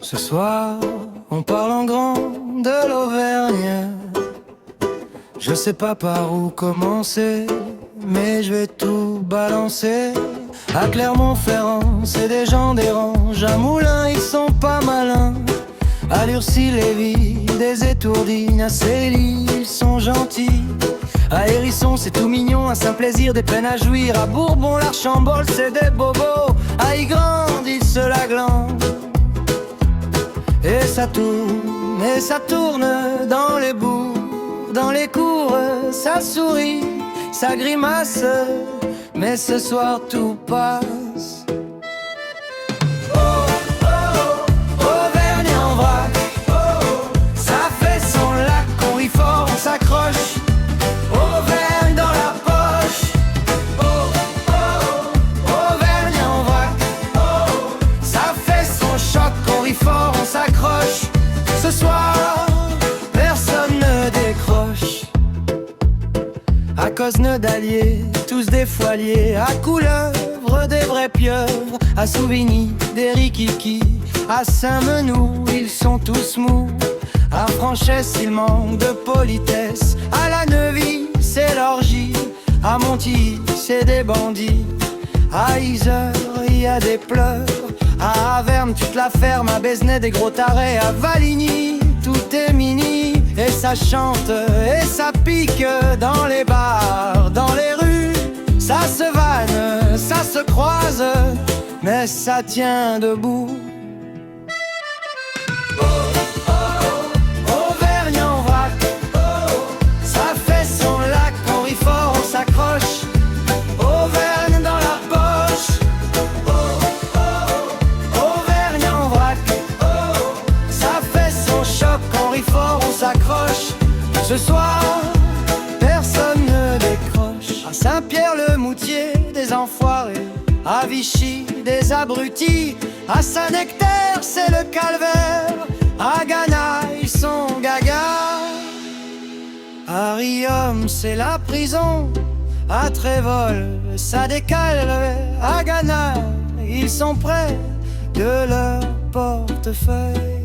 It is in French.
Ce soir, on parle en grand de l'Auvergne. Je sais pas par où commencer, mais je vais tout balancer. À Clermont-Ferrand, c'est des gens dérange. À Moulins, ils sont pas malins. À Lurcy-Lévis, des étourdis. À Célie, ils sont gentils. À Hérisson, c'est tout mignon, un simple plaisir, des peines à jouir. À Bourbon, l'Archambault, c'est des bobos. À Ygrande, ils se la glandent. Et ça tourne dans les bouts, dans les cours, ça sourit, ça grimace, mais ce soir tout passe. Auvergne en vrac, ça fait son lac, on rit fort, on s'accroche. Auvergne dans la poche. Auvergne en vrac, ça fait son choc, on rit fort, on s'accroche. Ce soir, personne ne décroche. À Cosne d'Allier, tous des foiliers. À Couleuvre, des vrais pieuvres. À Souvigny, des rikiki. À Saint-Menou, ils sont tous mous. À Franchesse, il manque de politesse. À la Neuville, c'est l'orgie. À Montilly, c'est des bandits. À Yzeure, il y a des pleurs. À Averne, tu te la fermes. À Besnay, des gros tarés. À Valigny, tout est mini. Et ça chante et ça pique dans les bars, dans les rues. Ça se vanne, ça se croise, mais ça tient debout. Auvergne en vrac, ça fait son lac, on rit fort, on s'accroche. Auvergne dans la poche. Auvergne en vrac, ça fait son choc, on rit fort, on s'accroche. Ce soir, personne ne décroche. À Saint-Pierre-le-Moutier, des enfoirés. À Vichy, des abrutis. À Saint-Nectaire, c'est le calvaire. À Ghana, ils sont gaga. À Riom, c'est la prison. À Trévol, ça décale. À Ghana, ils sont près de leur portefeuille.